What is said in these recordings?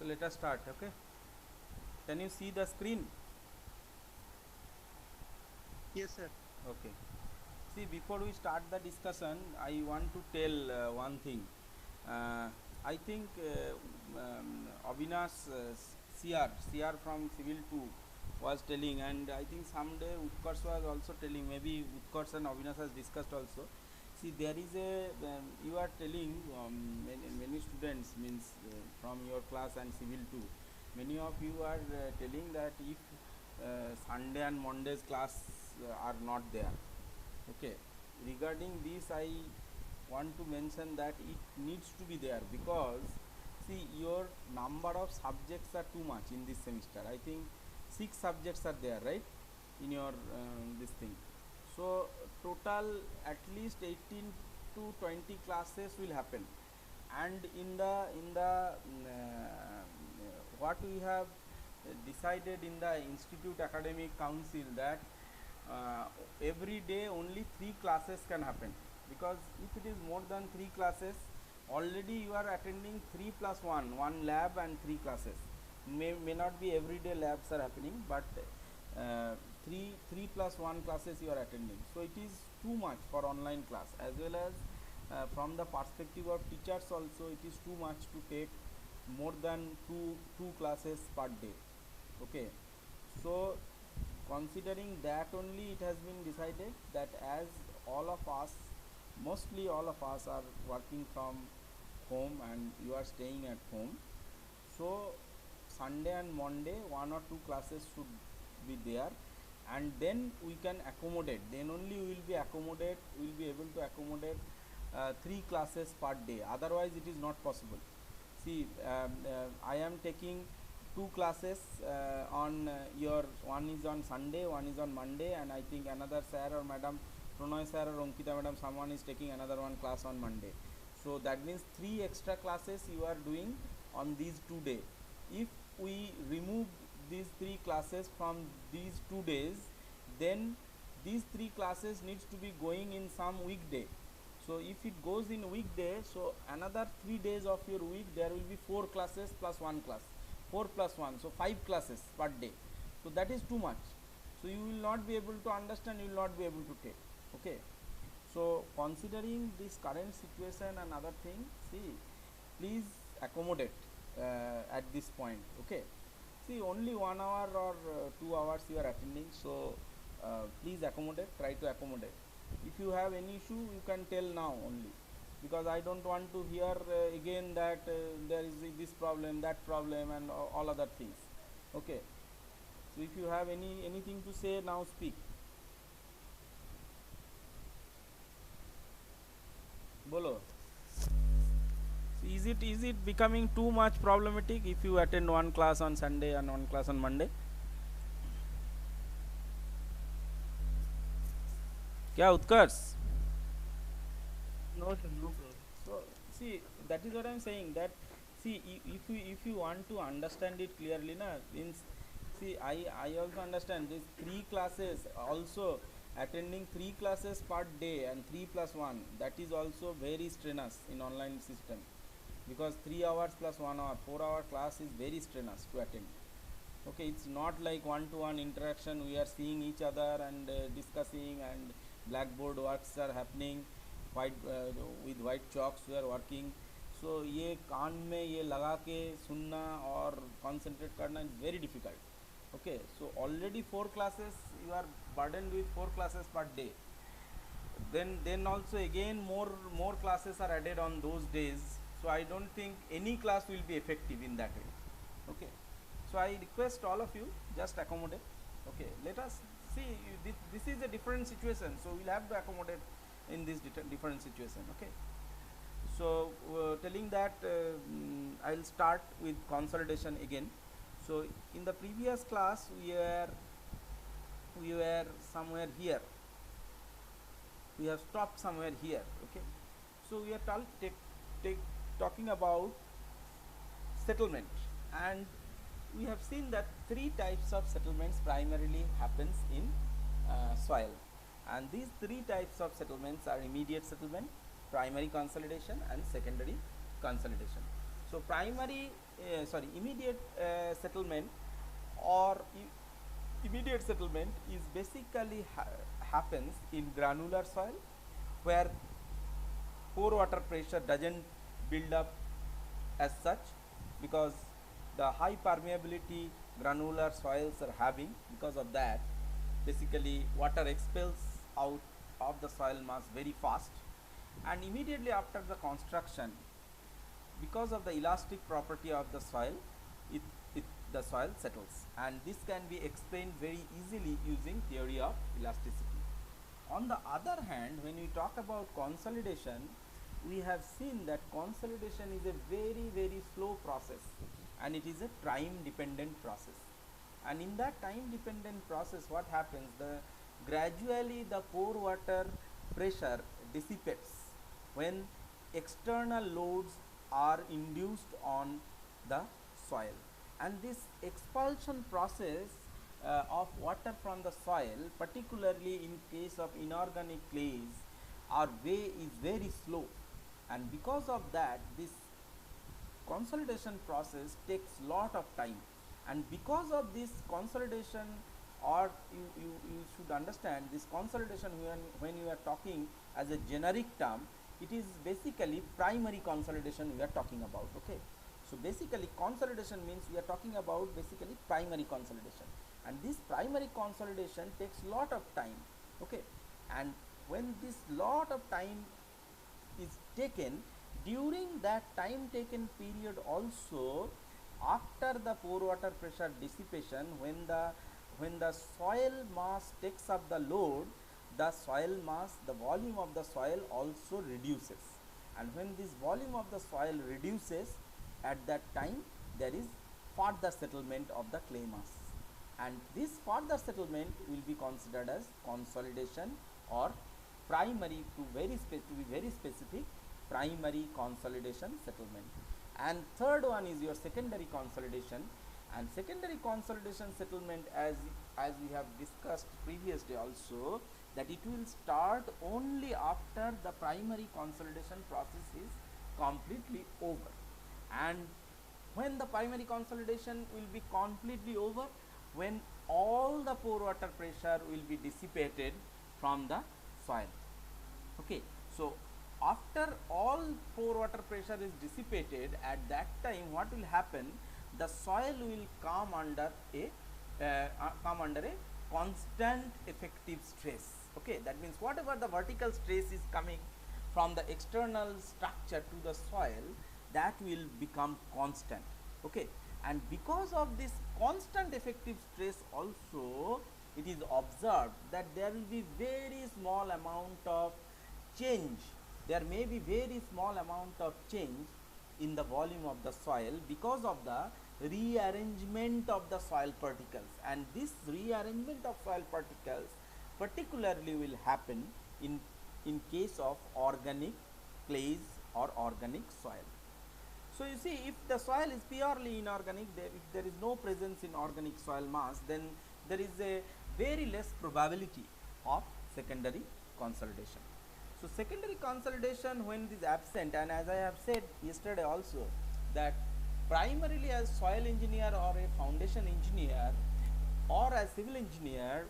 So let us start. Okay, can you see the screen? Yes, sir. Okay. See, before we start the discussion, I want to tell one thing. I think Avinash CR from Civil 2 was telling, and I think someday Utkarsh was also telling, maybe Utkarsh and Avinash has discussed also. See, there is a, you are telling many students, means from your class and Civil 2, many of you are telling that if Sunday and Monday's class are not there. Okay, regarding this I want to mention that it needs to be there, because see, your number of subjects are too much in this semester. I think 6 subjects are there, right, in your this thing. So total at least 18 to 20 classes will happen, and what we have decided in the Institute Academic Council, that uh, every day only 3 classes can happen, because if it is more than 3 classes, already you are attending 3 plus 1 lab and 3 classes. May not be every day labs are happening, but 3 plus 1 classes you are attending, so it is too much for online class, as well as from the perspective of teachers also, it is too much to take more than two classes per day. Okay, so considering that only, it has been decided that as all of us, mostly all of us are working from home and you are staying at home, so Sunday and Monday 1 or 2 classes should be there, and then we can accommodate, then only we will be accommodate, we will be able to accommodate 3 classes per day, otherwise it is not possible. See, I am taking 2 classes on your, one is on Sunday, one is on Monday, and I think another sir or madam, Pronoy sir or Ankita madam, someone is taking another one class on Monday. So that means 3 extra classes you are doing on these 2 days. If we remove these 3 classes from these 2 days, then these 3 classes needs to be going in some weekday. So if it goes in weekday, so another 3 days of your week there will be 4 classes plus 1 class, 4 plus 1, so 5 classes per day. So that is too much, so you will not be able to understand, you will not be able to take. Okay, so considering this current situation and other things, see, please accommodate at this point. Okay, see, only 1 hour or 2 hours you are attending, so please accommodate, try to accommodate. If you have any issue, you can tell now only, because I don't want to hear again that there is this problem, that problem, and all other things. Okay, so if you have anything to say, now speak. Bolo. So is it becoming too much problematic if you attend one class on Sunday and one class on Monday? क्या उत्कर्ष? No, sir, no problem. So see, that is what I am saying, that see, if you want to understand it clearly, na, means, see, I also understand these 3 classes also, attending 3 classes per day and 3 plus 1, that is also very strenuous in online system, because 3 hours plus 1 hour, 4-hour class is very strenuous to attend. Okay, it's not like one to one interaction, we are seeing each other and discussing, and blackboard works are happening, white with white chalks we are working. So ये कान में ये लगा के सुनना और concentrate करना is very difficult. Okay, so already 4 classes, you are burdened with 4 classes per day, then also again more classes are added on those days, so I don't think any class will be effective in that way. Okay, so I request all of you, just accommodate. Okay, let us see, this is a different situation, so we'll have to accommodate in this different situation. Okay, so telling that I'll start with consolidation again. So in the previous class we were somewhere here, we have stopped somewhere here. Okay, so we are talking about settlement, and we have seen that 3 types of settlements primarily happens in soil, and these 3 types of settlements are immediate settlement, primary consolidation, and secondary consolidation. So primary immediate settlement or immediate settlement is basically happens in granular soil where pore water pressure doesn't build up as such, because the high permeability granular soils are having, because of that basically water expels out of the soil mass very fast, and immediately after the construction, because of the elastic property of the soil, it, it the soil settles, and this can be explained very easily using theory of elasticity. On the other hand, when we talk about consolidation, we have seen that consolidation is a very slow process, and it is a time dependent process. And in that time dependent process, what happens, the gradually the pore water pressure dissipates when external loads are induced on the soil, and this expulsion process of water from the soil, particularly in case of inorganic clays, are way is very slow, and because of that this consolidation process takes lot of time. And because of this consolidation, or you should understand this consolidation when you are talking as a generic term, it is basically primary consolidation we are talking about. Okay, so basically consolidation means we are talking about basically primary consolidation, and this primary consolidation takes lot of time. Okay, and when this lot of time is taken, during that time taken period also, after the pore water pressure dissipation, when the soil mass takes up the load, the soil mass, the volume of the soil also reduces, and when this volume of the soil reduces, at that time there is further settlement of the clay mass, and this further settlement will be considered as consolidation, or primary, to be very specific, primary consolidation settlement. And third one is your secondary consolidation, and secondary consolidation settlement, as we have discussed previously also, that it will start only after the primary consolidation process is completely over. And when the primary consolidation will be completely over, when all the pore water pressure will be dissipated from the soil. Okay, so after all pore water pressure is dissipated, at that time what will happen, the soil will come under a constant effective stress. Okay, that means whatever the vertical stress is coming from the external structure to the soil, that will become constant. Okay, and because of this constant effective stress also, it is observed that there will be very small amount of change, there may be very small amount of change in the volume of the soil because of the rearrangement of the soil particles, and this rearrangement of soil particles particularly will happen in case of organic clays or organic soil. So you see, if the soil is purely inorganic, if there is no presence in organic soil mass, then there is a very less probability of secondary consolidation. So secondary consolidation, when it is absent, and as I have said yesterday also, that primarily as soil engineer or a foundation engineer or as civil engineer,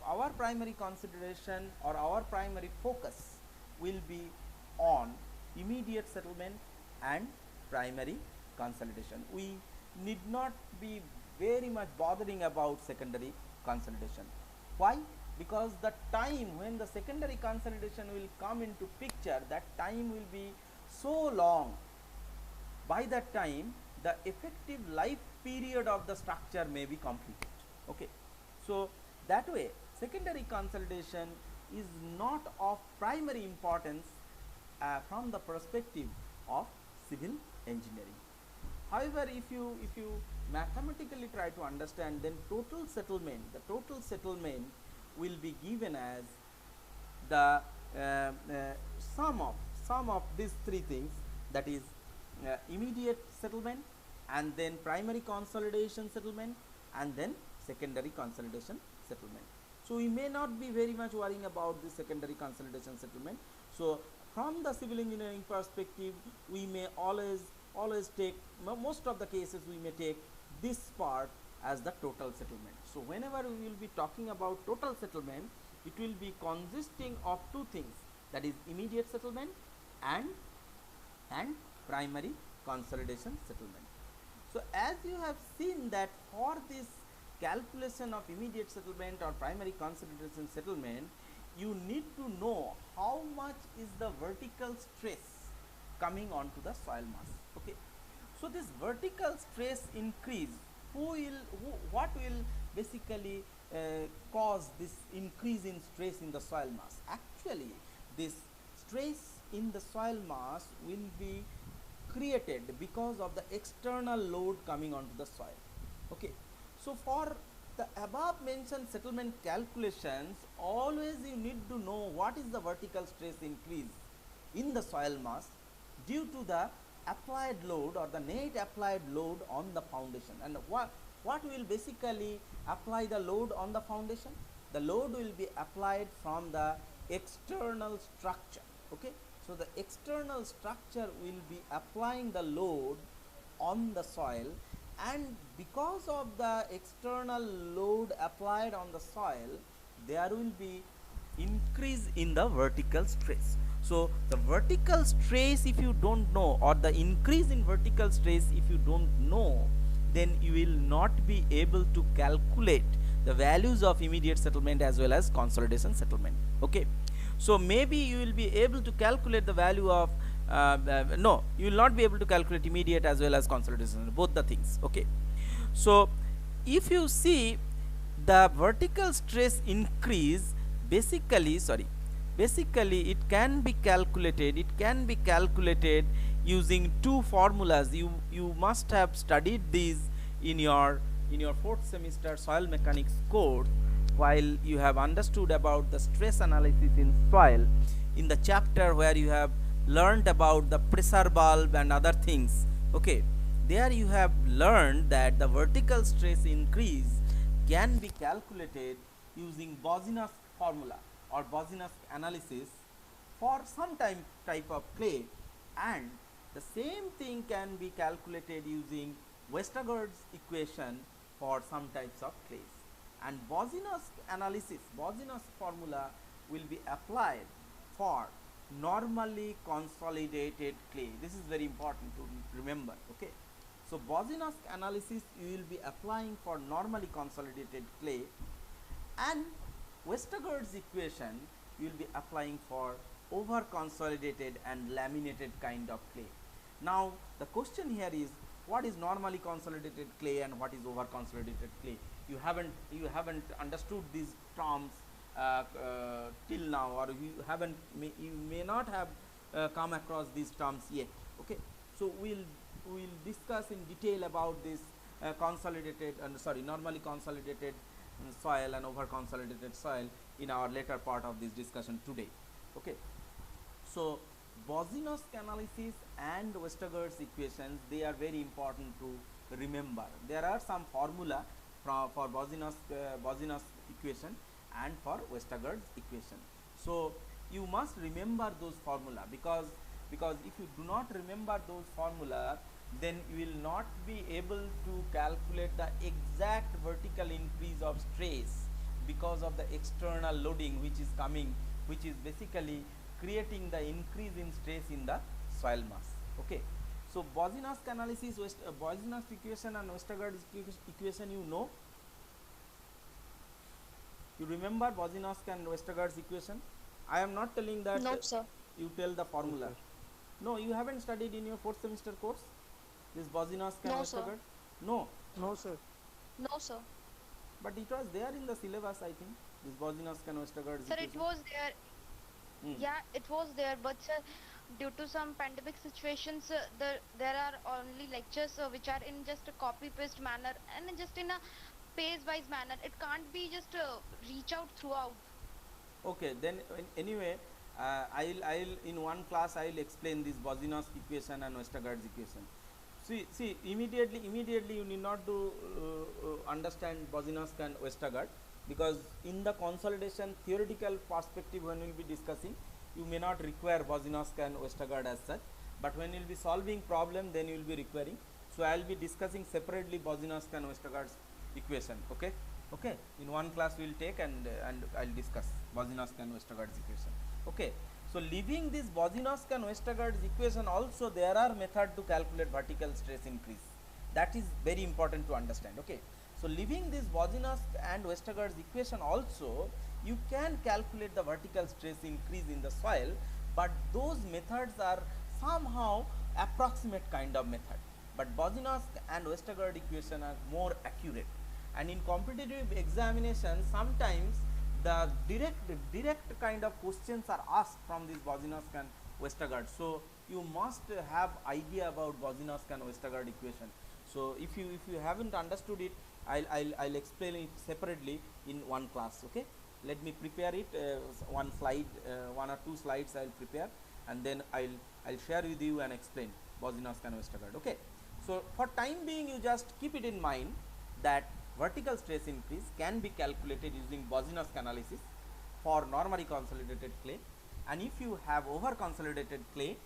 our primary consideration or our primary focus will be on immediate settlement and primary consolidation. We need not be very much bothering about secondary consolidation. Why? Because the time when the secondary consolidation will come into picture, that time will be so long. By that time, the effective life period of the structure may be completed. Okay, so that way secondary consolidation is not of primary importance from the perspective of civil engineering. However, if you mathematically try to understand, then the total settlement will be given as the sum of these three things, that is immediate settlement, and then primary consolidation settlement, and then secondary consolidation settlement. So we may not be very much worrying about the secondary consolidation settlement. So from the civil engineering perspective, we may always always take, most of the cases we may take this part as the total settlement. So whenever we will be talking about total settlement, it will be consisting of two things, that is immediate settlement and primary consolidation settlement. So as you have seen that for this calculation of immediate settlement or primary consolidation settlement, you need to know how much is the vertical stress coming onto the soil mass. Okay. So this vertical stress increase, what will basically cause this increase in stress in the soil mass? Actually, this stress in the soil mass will be created because of the external load coming onto the soil. Okay. So for the above mentioned settlement calculations, always you need to know what is the vertical stress increase in the soil mass due to the applied load or the net applied load on the foundation. And what will basically apply the load on the foundation? The load will be applied from the external structure. Okay. So the external structure will be applying the load on the soil, and because of the external load applied on the soil, there will be increase in the vertical stress. So the vertical stress, if you don't know, or the increase in vertical stress if you don't know, then you will not be able to calculate the values of immediate settlement as well as consolidation settlement. Okay. So maybe you will be able to calculate the value of no, you will not be able to calculate immediate as well as consolidation, both the things. Okay. So if you see the vertical stress increase, basically it can be calculated using two formulas. You must have studied these in your fourth semester soil mechanics course, while you have understood about the stress analysis in soil, in the chapter where you have learned about the pressure bulb and other things. Okay. There you have learned that the vertical stress increase can be calculated using Bosniak formula or Bosniak analysis for some type of clay, and the same thing can be calculated using Westergaard's equation for some types of clays. And Bosniak analysis, Bosniak formula will be applied for normally consolidated clay. This is very important to remember. Okay. So Bosniak analysis you will be applying for normally consolidated clay, and Westergaard's equation you will be applying for over consolidated and laminated kind of clay. Now the question here is, what is normally consolidated clay and what is over consolidated clay? You haven't understood these terms till now, or you may not have come across these terms yet. Okay. So we'll discuss in detail about this normally consolidated soil and over consolidated soil in our later part of this discussion today. Okay. So Bosniak analysis and Westergaard's equations, they are very important to remember. There are some formula for Bosniak equation and for Westergaard's equation. So you must remember those formula, because if you do not remember those formula, then you will not be able to calculate the exact vertical increase of stress because of the external loading which is coming, which is basically creating the increase in stress in the soil mass. Okay. So Bosniak analysis, Bosniak equation and Westergaard's equation, you know. You remember Bosniak and Westergaard's equation? I am not telling that. No, sir. You tell the formula. No, you haven't studied in your fourth semester course this Bosniak and No, sir. Westergaard? No. No, sir. No, sir. But it was there in the syllabus, I think. This Bosniak and Westergaard's Sir, equation. it was there. Hmm. Yeah, it was there, but sir, due to some pandemic situations, there are only lectures which are in just a copy paste manner and just in a page wise manner. It can't be just reach out throughout. Okay, then anyway, I'll in one class I will explain this Bosniak equation and Westergaard's equation. See, immediately you need not to understand Bosniak and Westergaard, because in the consolidation theoretical perspective when we will be discussing, you may not require Bosniak and Westergaard as such, but when you will be solving problem, then you will be requiring. So I will be discussing separately Bosniak and Westergaard's equation. Okay, okay. In one class we will take, and I'll discuss Bosniak and Westergaard's equation. Okay. So leaving this Bosniak and Westergaard's equation, also there are method to calculate vertical stress increase. That is very important to understand. Okay. So leaving this Bosniak and Westergaard's equation, also you can calculate the vertical stress increase in the soil, but those methods are somehow approximate kind of method. But Bosniak and Westergaard equation are more accurate, and in competitive examination sometimes the direct kind of questions are asked from this Bosniak and Westergaard. So you must have idea about Bosniak and Westergaard equation. So if you haven't understood it, I'll explain it separately in one class. Okay, let me prepare it, one slide, one or two slides I'll prepare, and then I'll share with you and explain Bosniak and Westergaard. Okay, so for time being, you just keep it in mind that vertical stress increase can be calculated using Bosniak analysis for normally consolidated clay, and if you have over consolidated clay,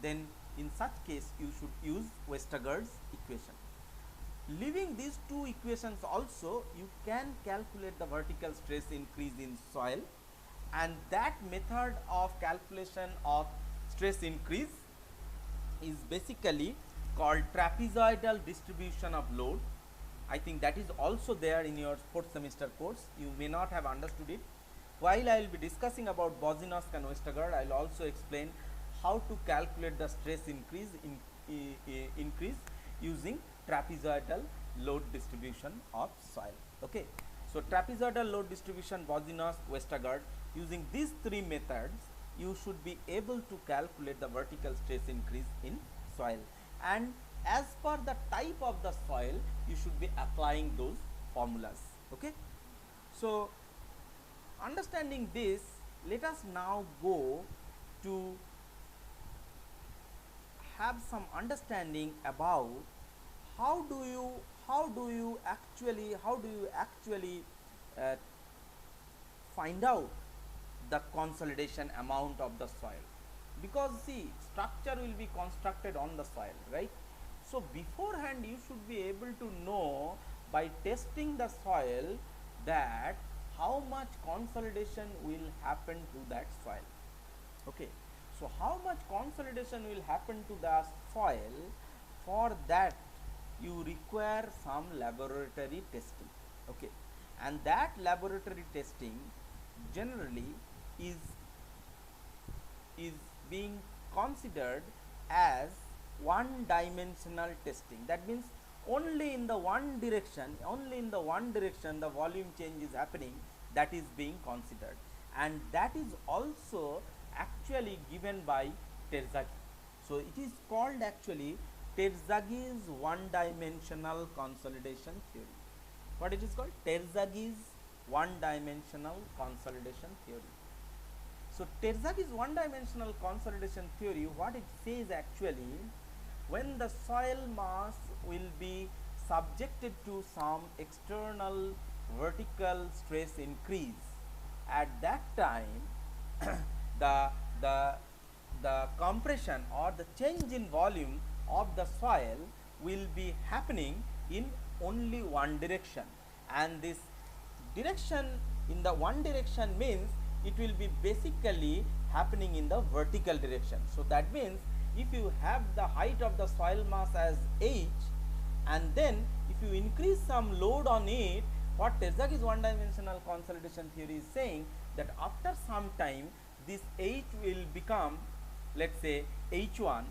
then in such case you should use Westergaard's equation. Leaving these two equations, also you can calculate the vertical stress increase in soil, and that method of calculation of stress increase is basically called trapezoidal distribution of load. I think that is also there in your 4th semester course. You may not have understood it. While I will be discussing about Bosniak and Westergaard, I will also explain how to calculate the stress increase using trapezoidal load distribution of soil. Okay, so trapezoidal load distribution, Bosniak, Westergaard, using these three methods you should be able to calculate the vertical stress increase in soil, and as per the type of the soil you should be applying those formulas. Okay, so understanding this, let us now go to have some understanding about how do you actually find out the consolidation amount of the soil, because see, structure will be constructed on the soil, right? So beforehand you should be able to know by testing the soil that how much consolidation will happen to that soil. Okay, so how much consolidation will happen to the soil? For that you require some laboratory testing. Okay, and that laboratory testing generally is being considered as one dimensional testing. That means only in the one direction the volume change is happening, that is being considered, and that is also actually given by Terzaghi. So it is called actually Terzaghi's one dimensional consolidation theory. What it is called? Terzaghi's one dimensional consolidation theory. So Terzaghi's one dimensional consolidation theory, what it says actually, when the soil mass will be subjected to some external vertical stress increase, at that time the compression or the change in volume of the soil will be happening in only one direction, and this direction in the one direction means it will be basically happening in the vertical direction. So that means if you have the height of the soil mass as h, and then if you increase some load on it, what Terzaghi's one dimensional consolidation theory is saying, that after some time this h will become, let's say, h1,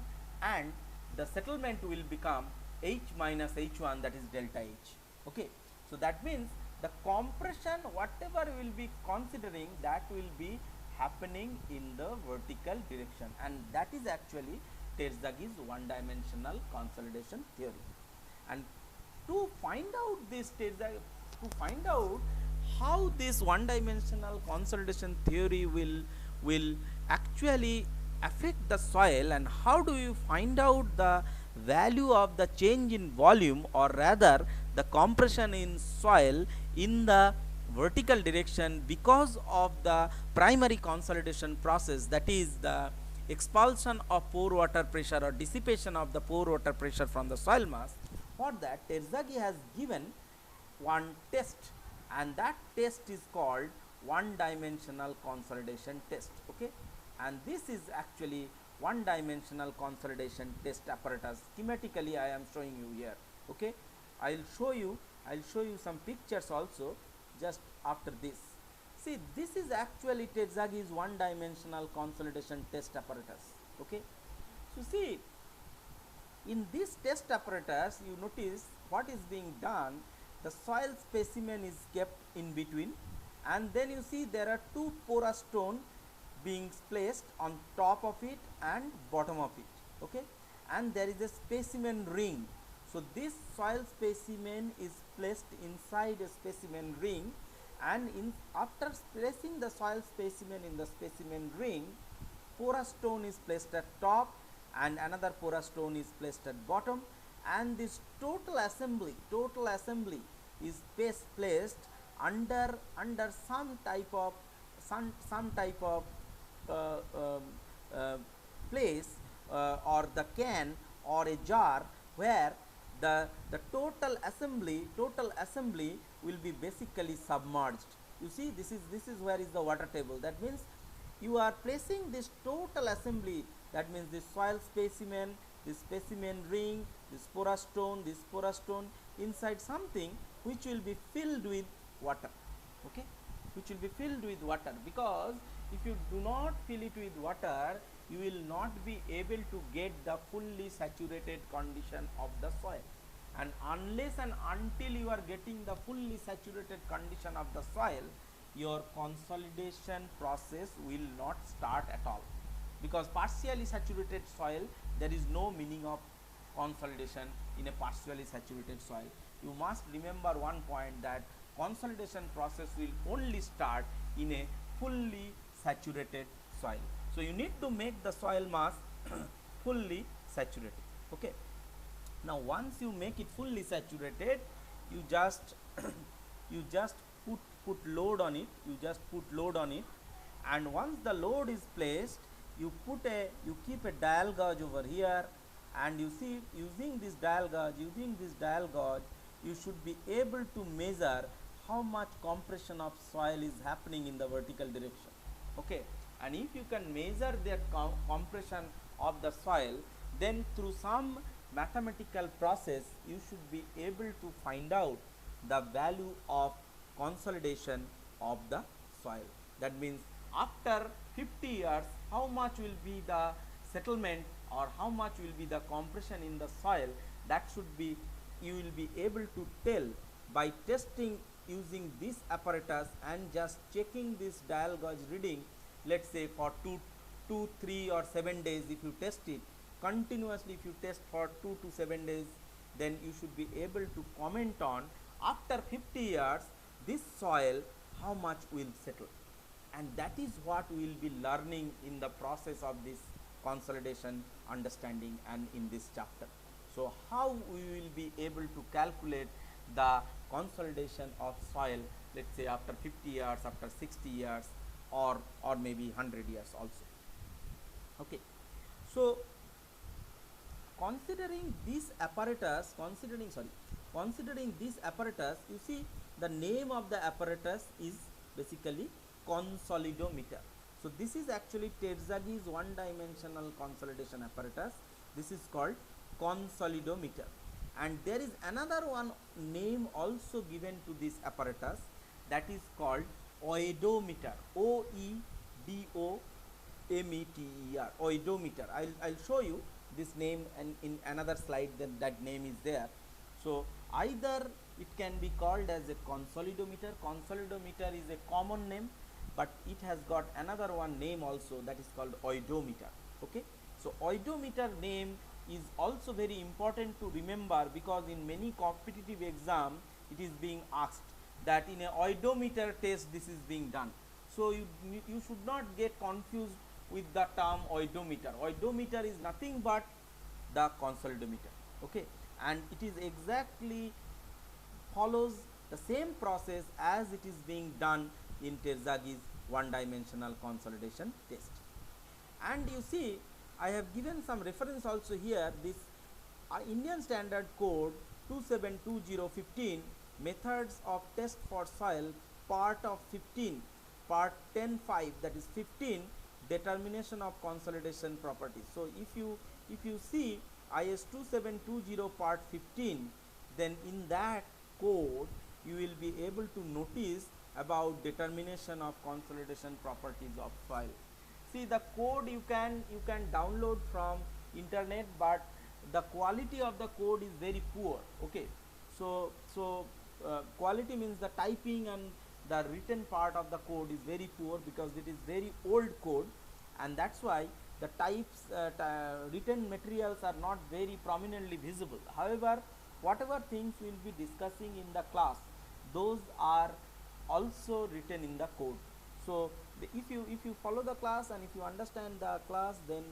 and the settlement will become h minus h1, that is delta h. Okay, so that means the compression whatever will be considering, that will be happening in the vertical direction, and that is actually Terzaghi's one dimensional consolidation theory. And to find out this how this one dimensional consolidation theory will actually affect the soil, and how do you find out the value of the change in volume, or rather the compression in soil in the vertical direction because of the primary consolidation process, that is the expulsion of pore water pressure or dissipation of the pore water pressure from the soil mass. For that, Terzaghi has given one test, and that test is called one dimensional consolidation test. Okay, and this is actually one dimensional consolidation test apparatus. Schematically I am showing you here. Okay, I'll show you some pictures also just after this. See, this is actually Terzaghi's one dimensional consolidation test apparatus. Okay, so see, in this test apparatus you notice what is being done. The soil specimen is kept in between, and then you see there are two porous stone being placed on top of it and bottom of it. Okay, and there is a specimen ring. So this soil specimen is placed inside a specimen ring, and after placing the soil specimen in the specimen ring, porous stone is placed at top and another porous stone is placed at bottom, and this total assembly is placed under some type of uh, um, uh, place or the can or a jar, where the total assembly will be basically submerged. You see, this is where is the water table. That means you are placing this total assembly, that means this soil specimen, this specimen ring, this porous stone inside something which will be filled with water. Okay, which will be filled with water, because if you do not fill it with water, you will not be able to get the fully saturated condition of the soil, and unless and until you are getting the fully saturated condition of the soil, your consolidation process will not start at all, because partially saturated soil, there is no meaning of consolidation in a partially saturated soil. You must remember one point, that consolidation process will only start in a fully saturated soil. So you need to make the soil mass fully saturated. Okay, now once you make it fully saturated, you just you just put load on it, and once the load is placed, you keep a dial gauge over here, and you see, using this dial gauge you should be able to measure how much compression of soil is happening in the vertical direction. Okay, and if you can measure the compression of the soil, then through some mathematical process you should be able to find out the value of consolidation of the soil. That means after 50 years, how much will be the settlement or how much will be the compression in the soil, that should be, you will be able to tell by testing using this apparatus and just checking this dial gauge reading. Let's say for 2, 3 or 7 days, if you test it continuously, if you test for 2 to 7 days, then you should be able to comment on, after 50 years this soil how much will settle. And that is what we will be learning in the process of this consolidation understanding and in this chapter. So how we will be able to calculate the consolidation of soil, let's say after 50 years, after 60 years, or maybe 100 years also. Okay, so considering this apparatus, you see, the name of the apparatus is basically consolidometer. So this is actually Terzaghi's one dimensional consolidation apparatus. This is called consolidometer, and there is another one name also given to this apparatus, that is called oedometer. oedometer, oedometer. I'll show you this name, and in another slide then that name is there. So either it can be called as a consolidometer. Consolidometer is a common name, but it has got another one name also, that is called oedometer. Okay, so oedometer name is also very important to remember, because in many competitive exam it is being asked that in a oedometer test this is being done. So you should not get confused with the term oedometer. Oedometer is nothing but the consolidometer. Okay, and it is exactly follows the same process as it is being done in Terzaghi's one dimensional consolidation test. And you see, I have given some reference also here. This Indian Standard Code 272015 methods of test for soil, part of 15, part 10.5, that is 15, determination of consolidation properties. So if you see IS 2720 part 15, then in that code you will be able to notice about determination of consolidation properties of soil. See, the code you can download from internet, but the quality of the code is very poor. Okay, quality means the typing and the written part of the code is very poor because it is very old code, and that's why the types written materials are not very prominently visible. However, whatever things we will be discussing in the class, those are also written in the code. So if you follow the class and if you understand the class, then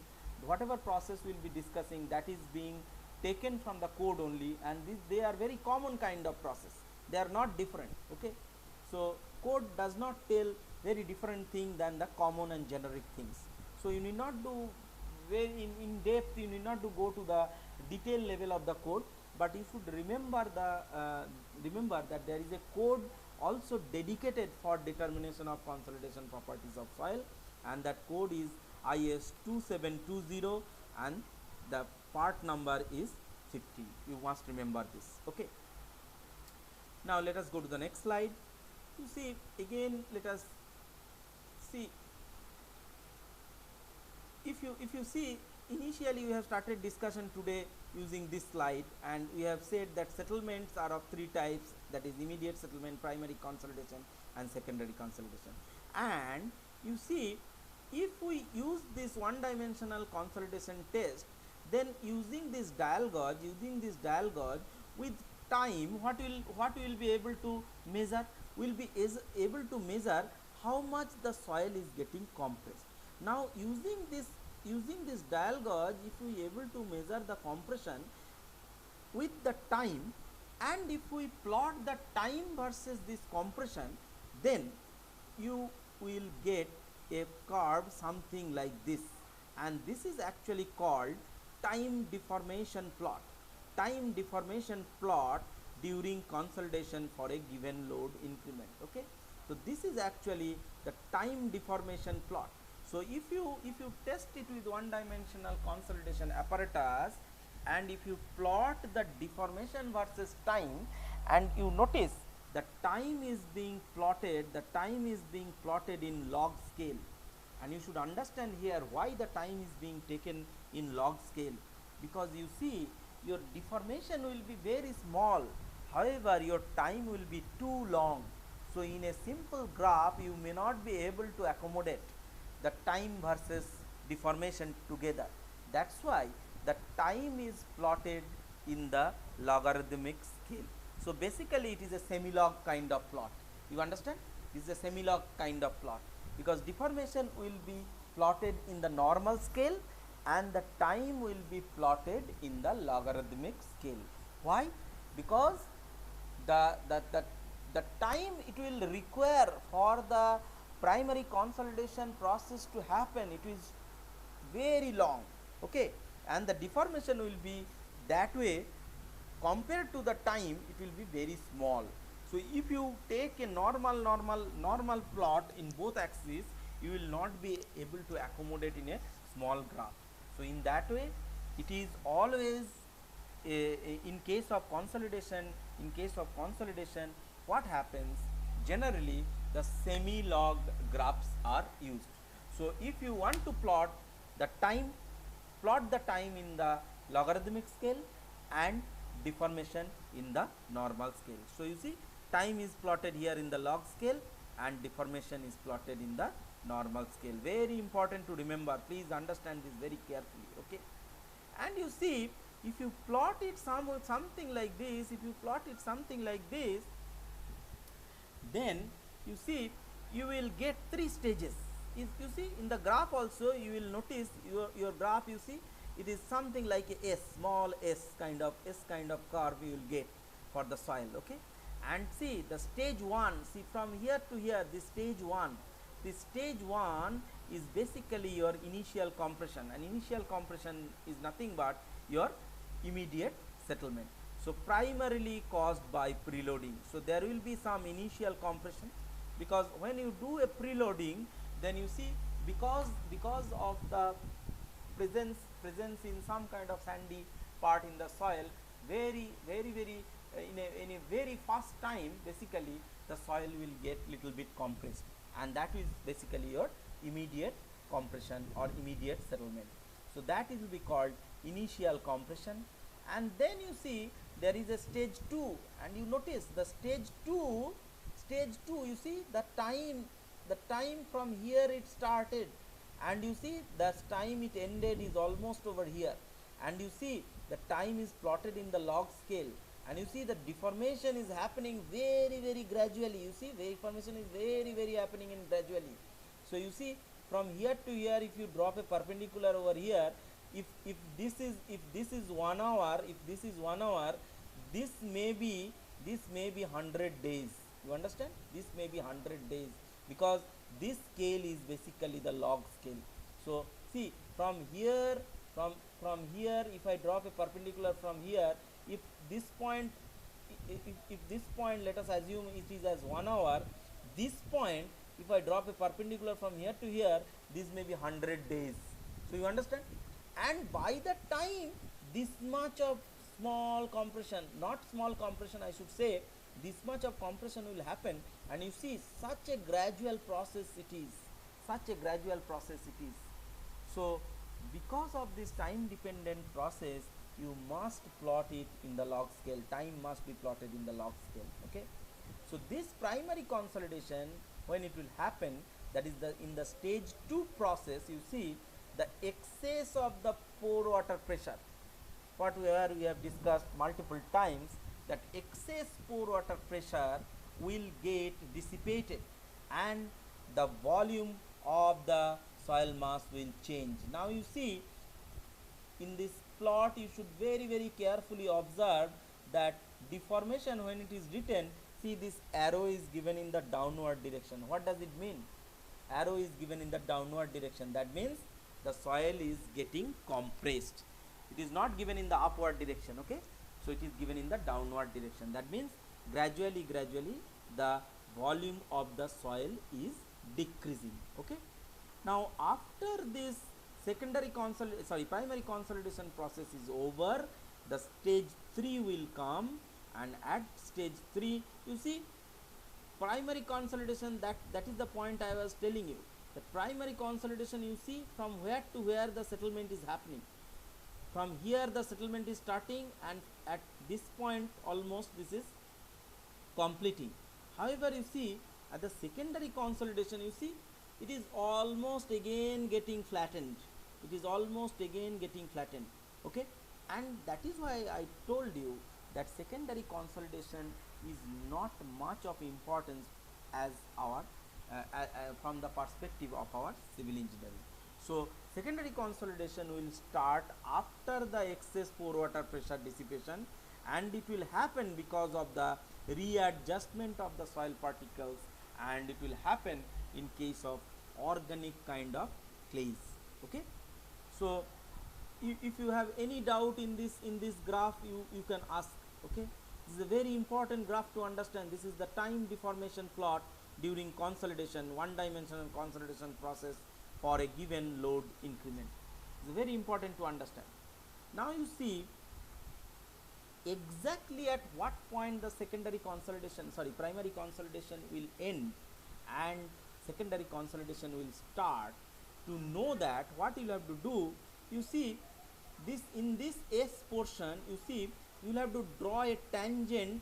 whatever process we will be discussing, that is being taken from the code only, and they are very common kind of process, they are not different. Okay, so code does not tell very different thing than the common and generic things. So you need not do very in depth, you need not to go to the detail level of the code, but you should remember remember that there is a code also dedicated for determination of consolidation properties of soil, and that code is IS 2720 and the part number is 50. You must remember this. Okay, now let us go to the next slide. You see, again let us see, if you see, initially we have started discussion today using this slide, and we have said that settlements are of three types, that is immediate settlement, primary consolidation and secondary consolidation. And you see, if we use this one dimensional consolidation test, then using this dial gauge with time, what we will be able to measure, we will be able to measure how much the soil is getting compressed. Now using this dial gauge, if we able to measure the compression with the time, and if we plot the time versus this compression, then you will get a curve something like this, and this is actually called time deformation plot. Time deformation plot during consolidation for a given load increment. Okay, so this is actually the time deformation plot. So if you test it with one dimensional consolidation apparatus, and if you plot the deformation versus time, and you notice the time is being plotted in log scale, and you should understand here why the time is being taken in log scale, because you see your deformation will be very small, however your time will be too long. So in a simple graph you may not be able to accommodate the time versus deformation together. That's why the time is plotted in the logarithmic scale. So basically it is a semi-log kind of plot. You understand? This is a semi-log kind of plot, because deformation will be plotted in the normal scale and the time will be plotted in the logarithmic scale. Why? Because the time it will require for the primary consolidation process to happen, it is very long. Okay, and the deformation will be that way, compared to the time it will be very small. So if you take a normal plot in both axes, you will not be able to accommodate in a small graph. So in that way it is always in case of consolidation, what happens, generally the semi-log graphs are used. So if you want to plot the time in the logarithmic scale and deformation in the normal scale. So you see, time is plotted here in the log scale and deformation is plotted in the normal scale. Very important to remember, please understand this very carefully. Okay, and you see, if you plot it something like this, then you see you will get three stages. If you see in the graph also, you will notice your graph, you see it is something like a small s kind of curve you will get for the soil. Okay, and see the stage 1, see from here to here, this stage 1 is basically your initial compression, and initial compression is nothing but your immediate settlement. So primarily caused by preloading. So there will be some initial compression, because when you do a preloading, then you see, because of the presence in some kind of sandy part in the soil, very in a very fast time, basically the soil will get little bit compressed, and that is basically your immediate compression or immediate settlement. So that will be called initial compression. And then you see there is a stage 2, and you notice the stage 2 you see the time from here it started, and you see the time it ended is almost over here, and you see the time is plotted in the log scale, and you see the deformation is happening very gradually. You see deformation is very happening in gradually. So you see from here to here, if you drop a perpendicular over here, if this is 1 hour, this may be 100 days. You understand? This may be 100 days, because this scale is basically the log scale. So see from here, from here, if I drop a perpendicular from here, if this point, if this point, let us assume it is as 1 hour, this point, if I drop a perpendicular from here to here, this may be 100 days. So you understand? And by the time this much of small compression, not small compression I should say, this much of compression will happen, and you see such a gradual process it is, So because of this time dependent process, you must plot it in the log scale. Time must be plotted in the log scale. Okay, so this primary consolidation, when it will happen, that is in the stage 2 process, you see the excess of the pore water pressure, whatever we have discussed multiple times, that excess pore water pressure will get dissipated, and the volume of the soil mass will change. Now you see in this plot, you should very carefully observe that deformation, when it is written, see this arrow is given in the downward direction. What does it mean? Arrow is given in the downward direction. That means the soil is getting compressed. It is not given in the upward direction. Okay, so it is given in the downward direction. That means gradually the volume of the soil is decreasing. Okay, now after this primary consolidation process is over, the stage 3 will come, and at stage 3 you see primary consolidation, that is the point I was telling you. The primary consolidation, you see from where to where the settlement is happening. From here the settlement is starting, and at this point almost this is completing. However, you see at the secondary consolidation, you see it is almost again getting flattened. Okay, and that is why I told you that secondary consolidation is not much of importance as our from the perspective of our civil engineering. So secondary consolidation will start after the excess pore water pressure dissipation, and it will happen because of the readjustment of the soil particles, and it will happen in case of organic kind of clays. Okay, so if you have any doubt in this graph, you can ask. Okay, this is a very important graph to understand. This is the time deformation plot during consolidation, one dimensional consolidation process for a given load increment. It's very important to understand. Now you see exactly at what point the primary consolidation will end and secondary consolidation will start. To know that, what you will have to do, you see this in this S portion, you see you will have to draw a tangent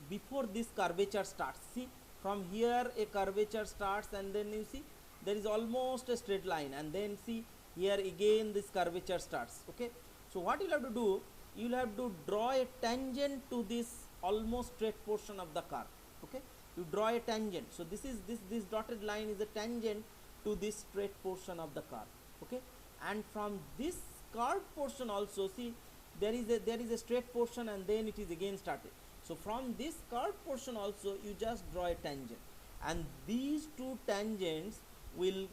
before this curvature starts. See, from here a curvature starts, and then you see there is almost a straight line, and then see here again this curvature starts. Okay, so what you will have to do, you will have to draw a tangent to this almost straight portion of the curve. Okay, you draw a tangent. So this is this dotted line is a tangent to this straight portion of the curve. Okay, and from this curved portion also, see there is a straight portion, and then it is again started. So from this curved portion also you just draw a tangent, and these two tangents will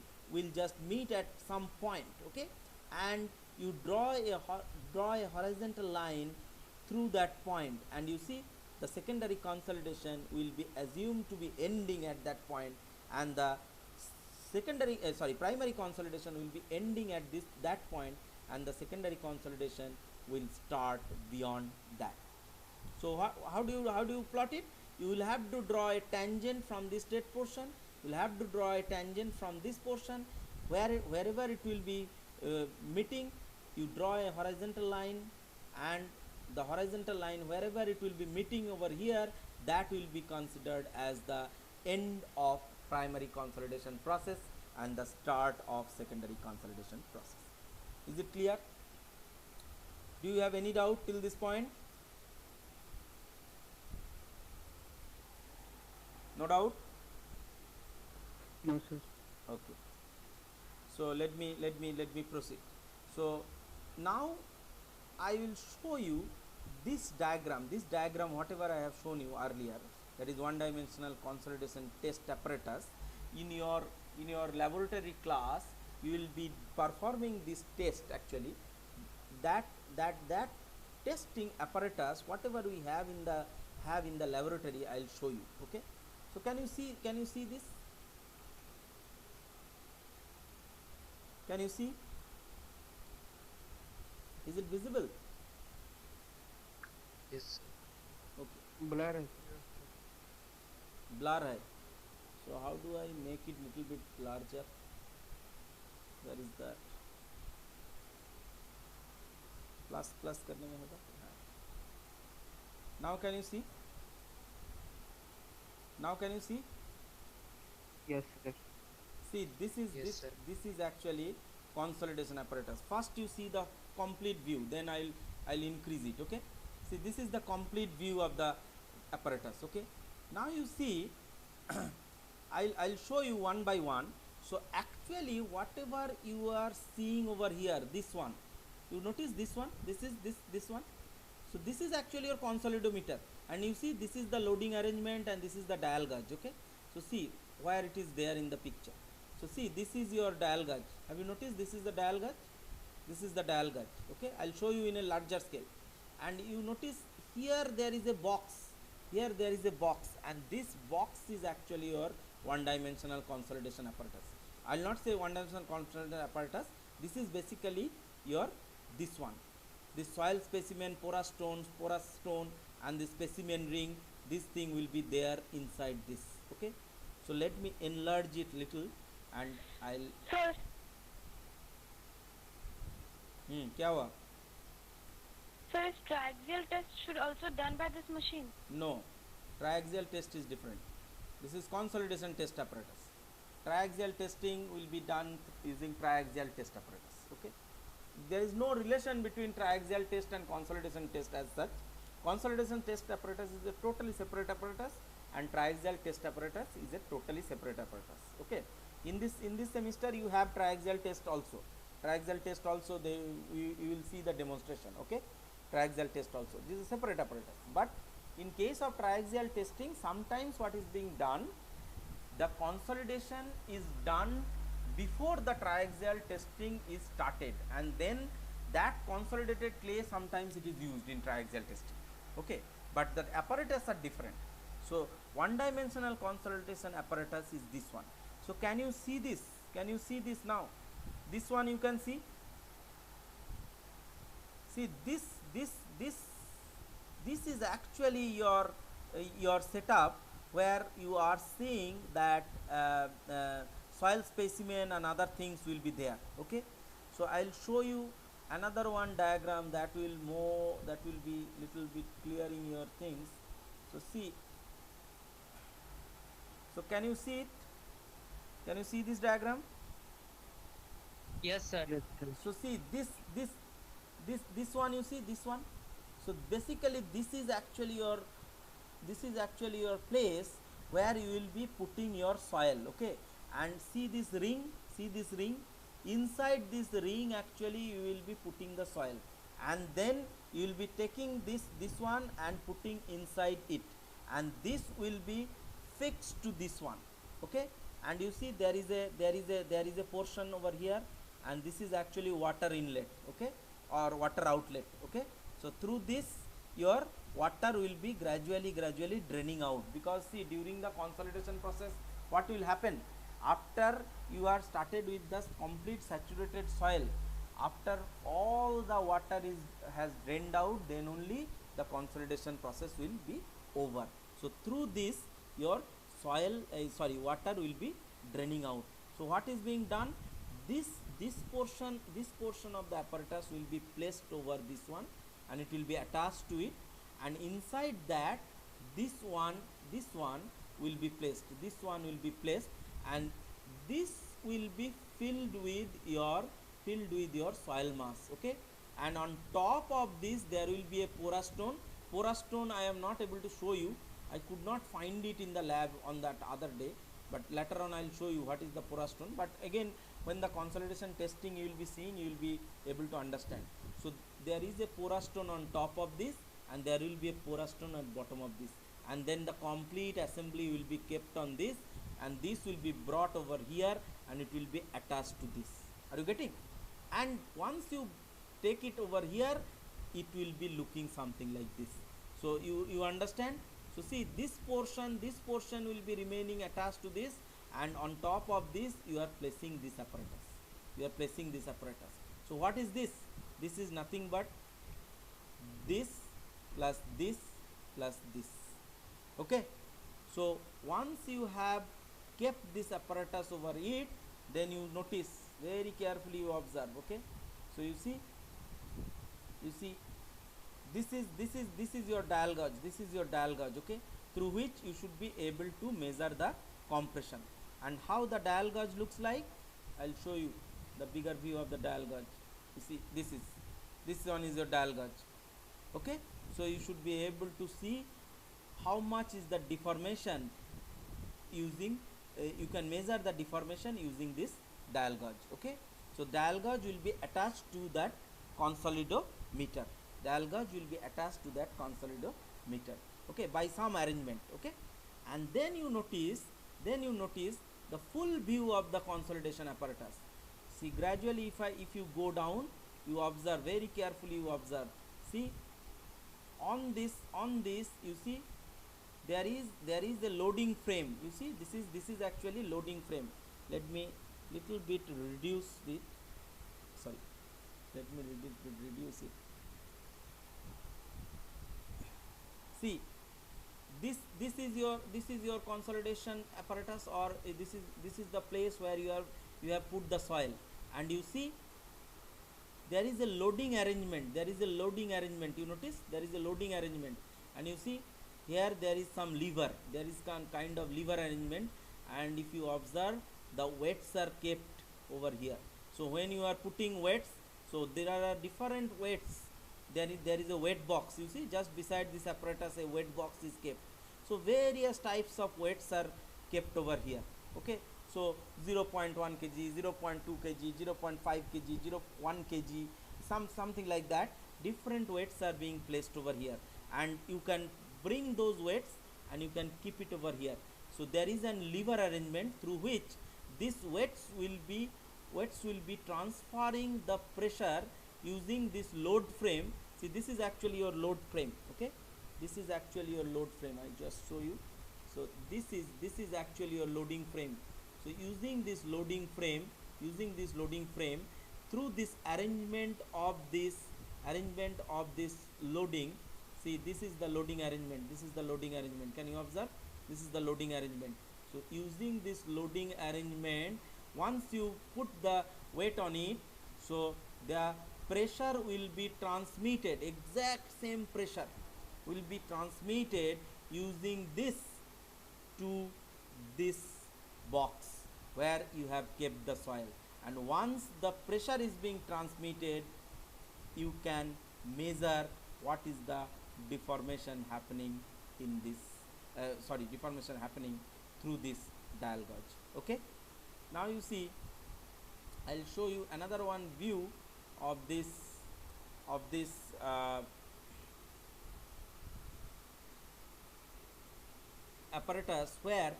just meet at some point, okay, and you draw a horizontal line through that point, and you see the secondary consolidation will be assumed to be ending at that point, and the primary consolidation will be ending at that point, and the secondary consolidation will start beyond that. So how do you plot it? You will have to draw a tangent from this state portion. You will have to draw a tangent from this portion, wherever it will be meeting. You draw a horizontal line, and the horizontal line wherever it will be meeting over here, that will be considered as the end of primary consolidation process and the start of secondary consolidation process. Is it clear? Do you have any doubt till this point? No doubt? No, sir. Okay. So let me proceed. So now I will show you this diagram. This diagram, whatever I have shown you earlier, that is one dimensional consolidation test apparatus. In your laboratory class, you will be performing this test actually. That testing apparatus, whatever we have in the laboratory, I will show you. Okay. So can you see this? Can you see? Is it visible? Yes. Okay. Blur है. Blur hai. So how do I make it little bit larger? Where is that? Plus करने में होगा. Now can you see? Now can you see? Yes, sir. See, this is actually consolidation apparatus. First you see the complete view, then I'll increase it. Okay. See, this is the complete view of the apparatus. Okay. Now you see, I'll show you one by one. So actually, whatever you are seeing over here, this one, you notice this one. This is this one. So this is actually your consolidometer, and you see this is the loading arrangement, and this is the dial gauge. Okay. So see where it is there in the picture. So see, this is your dial gauge. Have you noticed this is the dial gauge? This is the dial gauge. Okay, I'll show you in a larger scale. And you notice here there is a box. Here there is a box, and this box is actually your one-dimensional consolidation apparatus. I'll not say one-dimensional consolidation apparatus. This is basically your this one. This soil specimen, porous stone, and the specimen ring. This thing will be there inside this. Okay. So let me enlarge it little, and I'll. Sir, क्या हुआ? sir, is triaxial test should also done by this machine? No, triaxial test is different. This is consolidation test apparatus. Triaxial testing will be done using triaxial test apparatus. Okay. There is no relation between triaxial test and consolidation test as such. Consolidation test apparatus is a totally separate apparatus, and triaxial test apparatus is a totally separate apparatus. Okay. In this semester you have triaxial test also. Triaxial test also, you will see the demonstration. Okay. Triaxial test also, this is a separate apparatus. But in case of triaxial testing, sometimes what is being done, the consolidation is done before the triaxial testing is started, and then that consolidated clay sometimes it is used in triaxial testing. Okay, but the apparatus are different. So one dimensional consolidation apparatus is this one. So can you see this? Can you see this now? This one you can see. See this is actually your setup, where you are seeing that soil specimen and other things will be there. Okay. So I'll show you another one diagram that will be little bit clearing your things. So see. So can you see it? Can you see this diagram? Yes, sir. Yes, sir. So see this one, you see this one. So basically this is actually your place where you will be putting your soil. Okay, and see this ring, inside this ring actually you will be putting the soil, and then you will be taking this one and putting inside it, and this will be fixed to this one. Okay, and you see there is a portion over here, and this is actually water inlet, okay, or water outlet, okay. So through this your water will be gradually draining out, because see, during the consolidation process what will happen, after you are started with the complete saturated soil, after all the water is has drained out, then only the consolidation process will be over. So through this your soil water will be draining out. So what is being done, this this portion of the apparatus will be placed over this one, and it will be attached to it, and inside that this one will be placed, this one will be placed, and this will be filled with your soil mass, okay. And on top of this there will be a porous stone. I am not able to show you, I could not find it in the lab on that other day, but later on I will show you what is the porous stone. But again, when the consolidation testing you will be seeing, you will be able to understand. So there is a porous stone on top of this, and there will be a porous stone at bottom of this, and then the complete assembly will be kept on this, and this will be brought over here, and it will be attached to this. Are you getting? And once you take it over here, it will be looking something like this. So you understand. So see, this portion will be remaining attached to this, and on top of this you are placing this apparatus. So what is this? This is nothing but this plus this plus this, okay. So once you have kept this apparatus over it, then you notice very carefully, you observe, okay. So you see this is your dial gauge, okay, through which you should be able to measure the compression. And how the dial gauge looks like, I'll show you the bigger view of the dial gauge. You see, this one is your dial gauge, okay. So you should be able to see how much is the deformation using you can measure the deformation using this dial gauge, okay. So dial gauge will be attached to that consolidometer, okay, by some arrangement, okay. And then you notice the full view of the consolidation apparatus. See, gradually if you go down, you observe very carefully, you observe, see, on this you see there is a loading frame. You see, this is actually loading frame. Let me little bit reduce it, sorry, let me reduce it. See, this is your consolidation apparatus, or this is the place where you have put the soil, and you see there is a loading arrangement, you notice there is a loading arrangement, and you see here there is some lever, there is kind of lever arrangement, and if you observe, the weights are kept over here. So when you are putting weights, so there are different weights, there is a weight box, you see, just beside this apparatus a weight box is kept. So various types of weights are kept over here, okay. So 0.1 kg, 0.2 kg, 0.5 kg, 1 kg, something like that, different weights are being placed over here, and you can bring those weights and you can keep it over here. So there is an lever arrangement through which these weights will be transferring the pressure using this load frame. See, this is actually your load frame, okay, this is actually your load frame. I just show you. So this is actually your loading frame. So using this loading frame, through this arrangement of this loading, see, this is the loading arrangement, can you observe, this is the loading arrangement. So using this loading arrangement, once you put the weight on it, so the pressure will be transmitted, exact same pressure will be transmitted using this to this box where you have kept the soil. And once the pressure is being transmitted, you can measure what is the deformation happening in this deformation happening through this dial gauge, okay. Now you see, I'll show you another one view of this apparatus, where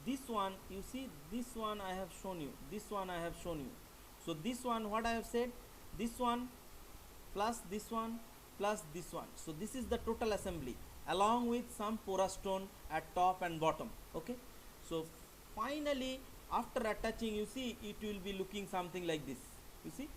this one, you see, this one I have shown you, this one I have shown you. So this one, what I have said, this one plus this one plus this one, so this is the total assembly along with some porous stone at top and bottom. Okay, so finally after attaching, you see, it will be looking something like this, you see.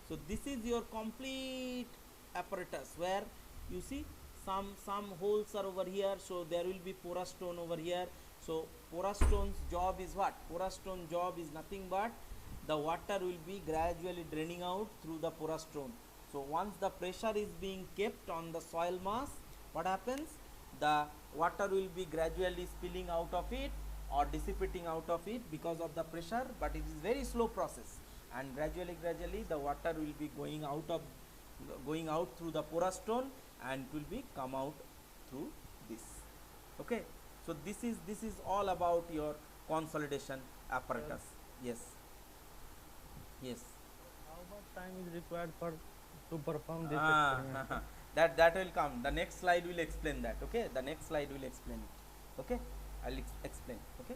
So this is your complete apparatus, where you see some holes are over here, so there will be porous stone over here. So porous stone's job is what? Porous stone job is nothing but the water will be gradually draining out through the porous stone. So once the pressure is being kept on the soil mass, what happens? The water will be gradually spilling out of it or dissipating out of it because of the pressure, but it is very slow process, and gradually the water will be going out through the porous stone, and it will be come out through this. Okay, so this is all about your consolidation apparatus. Yes, yes. How much time is required for to perform this Ah, experiment? that will come. The next slide will explain that. Okay, the next slide will explain it. Okay, I'll explain. Okay,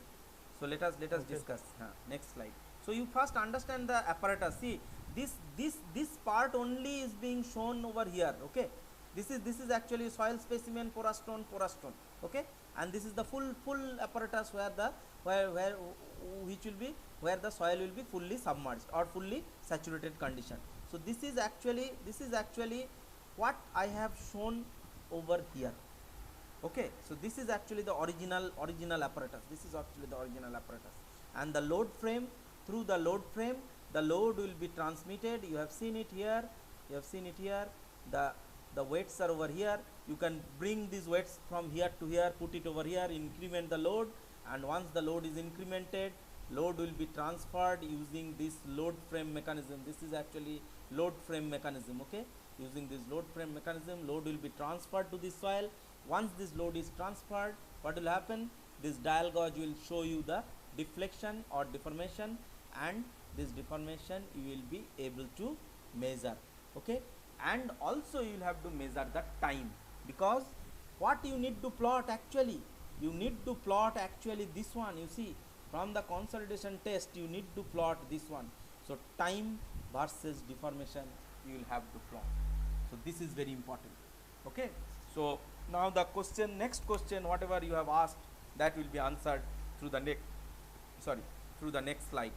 so let us Okay. discuss. Next slide. So you first understand the apparatus. See, this part only is being shown over here. Okay, this is actually soil specimen, porous stone. Okay, and this is the full apparatus where the where which will be where the soil will be fully submerged or fully saturated condition. So this is actually what I have shown over here. Okay, so this is actually the original apparatus. This is actually the original apparatus, and the load frame, through the load frame the load will be transmitted. You have seen it here, the weights are over here. You can bring these weights from here to here, put it over here, increment the load, and once the load is incremented, load will be transferred using this load frame mechanism. This is actually load frame mechanism. Okay, using this load frame mechanism, load will be transferred to the soil. Once this load is transferred, what will happen? This dial gauge will show you the deflection or deformation, and this deformation you will be able to measure. Okay, and also you will have to measure the time, because what you need to plot actually, this one. You see, from the consolidation test you need to plot this one. So time versus deformation you will have to plot. So this is very important. Okay, so now the next question whatever you have asked, that will be answered through the next slide.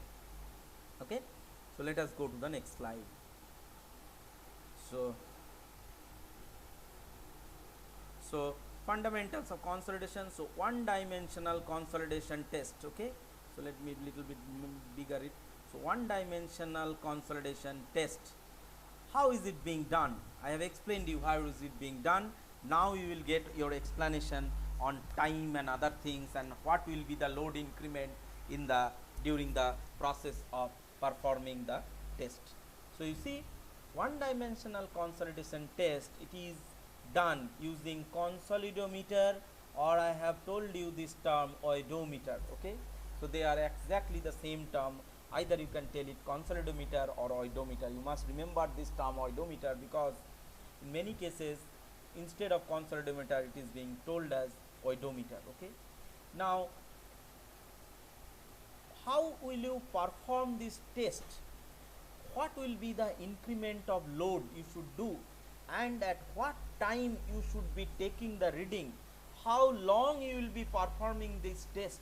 Okay, so let us go to the next slide. So fundamentals of consolidation. So one dimensional consolidation test. Okay, so let me little bit bigger it. So one dimensional consolidation test, how is it being done? I have explained you how is it being done. Now you will get your explanation on time and other things, and what will be the load increment in the during the process of performing the test. So you see, one dimensional consolidation test, it is done using consolidometer, or I have told you this term oedometer. Okay, so they are exactly the same term. Either you can tell it consolidometer or oedometer. You must remember this term oedometer, because in many cases instead of consolidometer it is being told as oedometer. Okay, now how will you perform this test? What will be the increment of load you should do, and at what time you should be taking the reading? How long you will be performing this test?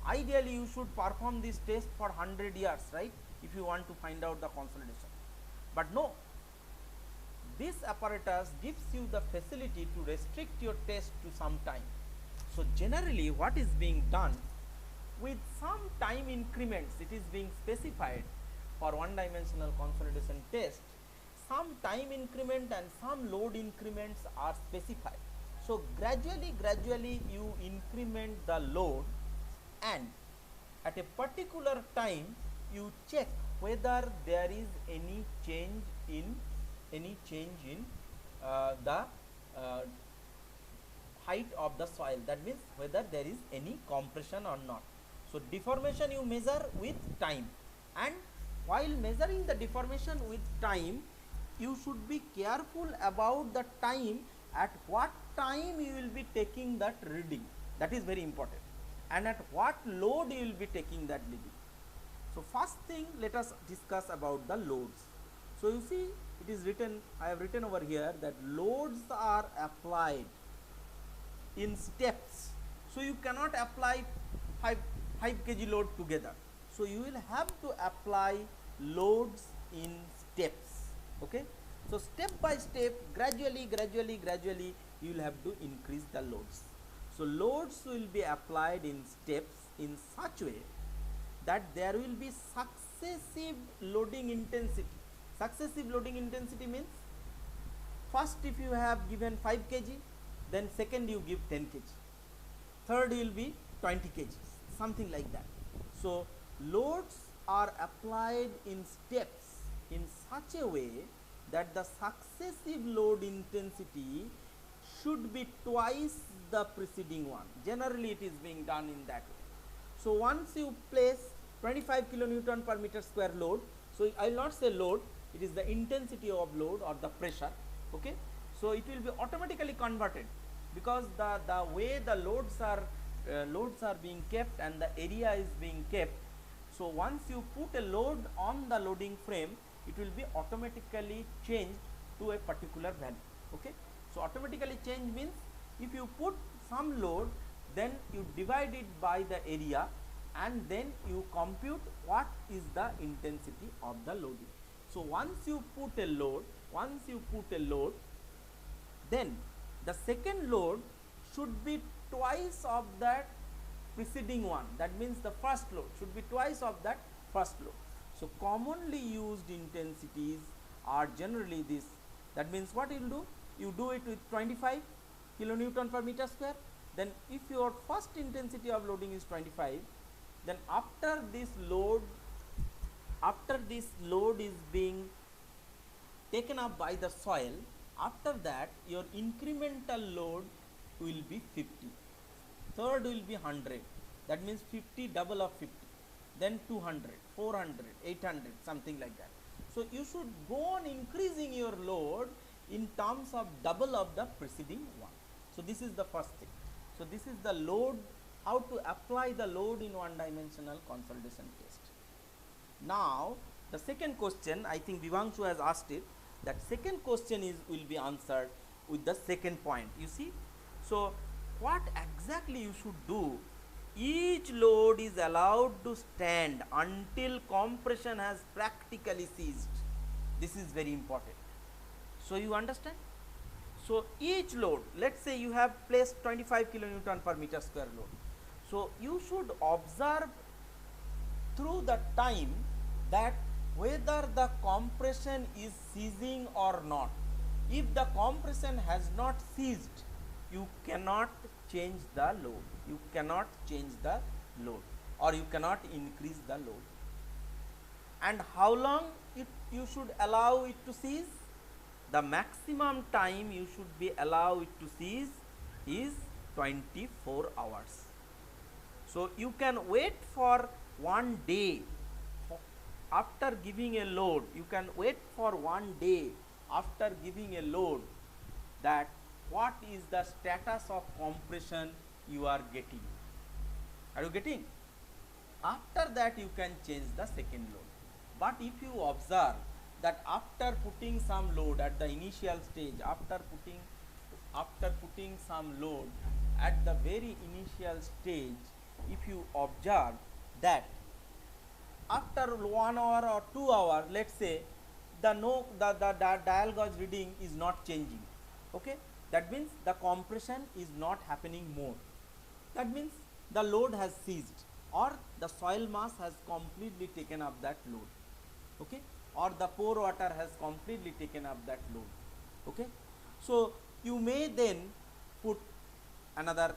Ideally you should perform this test for 100 years, right, if you want to find out the consolidation. But no, this apparatus gives you the facility to restrict your test to some time. So generally what is being done, with some time increments, it is being specified for one dimensional consolidation test, some time increment and some load increments are specified. So gradually you increment the load, and at a particular time you check whether there is any change in the height of the soil. That means whether there is any compression or not. So deformation you measure with time, and while measuring the deformation with time, you should be careful about the time, at what time you will be taking that reading. That is very important. and at what load you will be taking that leading. So first thing, let us discuss about the loads. So you see, it is written, I have written over here that loads are applied in steps. So you cannot apply 5 kg load together. So you will have to apply loads in steps. Okay. So step by step, gradually you will have to increase the loads. So loads will be applied in steps in such way that there will be successive loading intensity. Successive loading intensity means, first if you have given 5 kg, then second you give 10 kg, third will be 20 kg, something like that. So loads are applied in steps in such a way that the successive load intensity should be twice the preceding one. Generally it is being done in that way. So once you place 25 kilonewton per meter square load, so I will not say load, it is the intensity of load or the pressure. Okay. So it will be automatically converted, because the way the loads are being kept and the area is being kept. So once you put a load on the loading frame, it will be automatically changed to a particular value. Okay. So automatically change means, if you put some load, then you divide it by the area and then you compute what is the intensity of the loading. So once you put a load, then the second load should be twice of that preceding one. That means the first load should be twice of that first load. So commonly used intensities are generally this. That means what you will do? You do it with 25 kilonewton per meter square. Then if your first intensity of loading is 25, then after this load is being taken up by the soil, after that your incremental load will be 50, third will be 100, that means 50 double of 50, then 200, 400, 800, something like that. So you should go on increasing your load in terms of double of the preceding one. So this is the first thing. So this is the load, how to apply the load in one dimensional consolidation test. Now the second question, I think Vivangshu has asked it, that second question will be answered with the second point. You see, so what exactly you should do? Each load is allowed to stand until compression has practically ceased. This is very important. So you understand? So each load, let's say you have placed 25 kilonewton per meter square load. So you should observe through the time that whether the compression is ceasing or not. If the compression has not ceased, you cannot change the load. You cannot change the load, or you cannot increase the load. And how long you should allow it to cease? The maximum time you should be allow it to cease is 24 hours. So you can wait for 1 day after giving a load. You can wait for 1 day after giving a load, that what is the status of compression you are getting. Are you getting? After that you can change the second load. But if you observe that after putting some load at the initial stage, after putting some load at the very initial stage, if you observe that after 1 hour or 2 hours, let's say, the dial gauge reading is not changing. Okay, that means the compression is not happening more. That means the load has ceased, or the soil mass has completely taken up that load. Okay, or the pore water has completely taken up that load. Okay, so you may then put another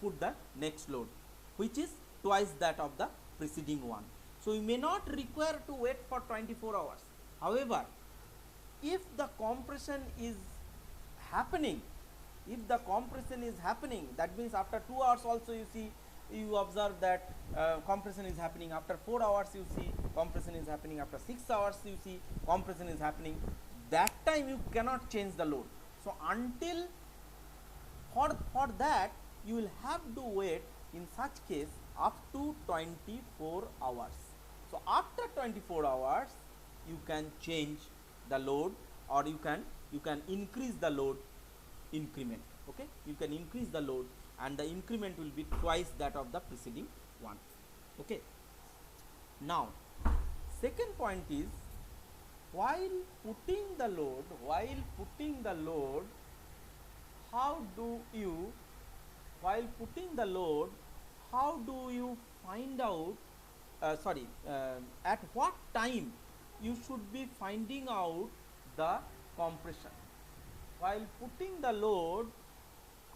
put the next load, which is twice that of the preceding one. So you may not require to wait for 24 hours. However, if the compression is happening, that means after 2 hours also you observe that compression is happening. After 4 hours you see compression is happening. After 6 hours you see compression is happening. That time you cannot change the load. So until for that you will have to wait in such case up to 24 hours. So after 24 hours you can change the load, or you can increase the load increment. Okay, you can increase the load and the increment will be twice that of the preceding one. Okay, now second point is, while putting the load, how do you, while putting the load, how do you find out, at what time you should be finding out the compression? While putting the load,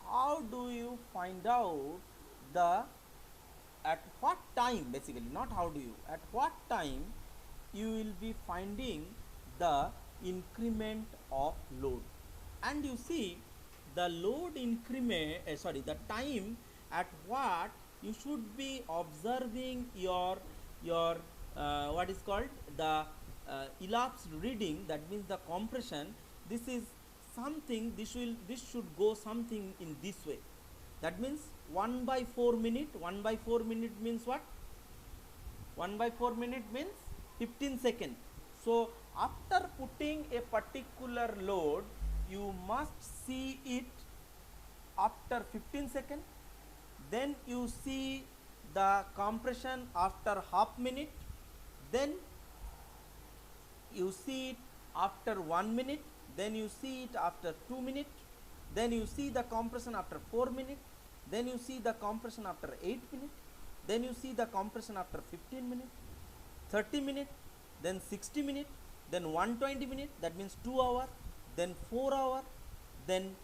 how do you find out the, at what time, basically not how do you, at what time you will be finding the increment of load? And you see the load increment, the time at what you should be observing your what is called the elapsed reading, that means the compression. This is something, this should go something in this way. That means 1 by 4 minute. 1 by 4 minute means what? 1 by 4 minute means 15 seconds. So after putting a particular load, you must see it after 15 seconds, then you see the compression after half minute, then you see it after 1 minute, then you see it after 2 minutes, then you see the compression after 4 minutes, then you see the compression after 8 minutes, then you see the compression after 15 minutes, 30 minutes, then 60 minutes, then 120 minutes, that means 2 hours, then 4 hours, then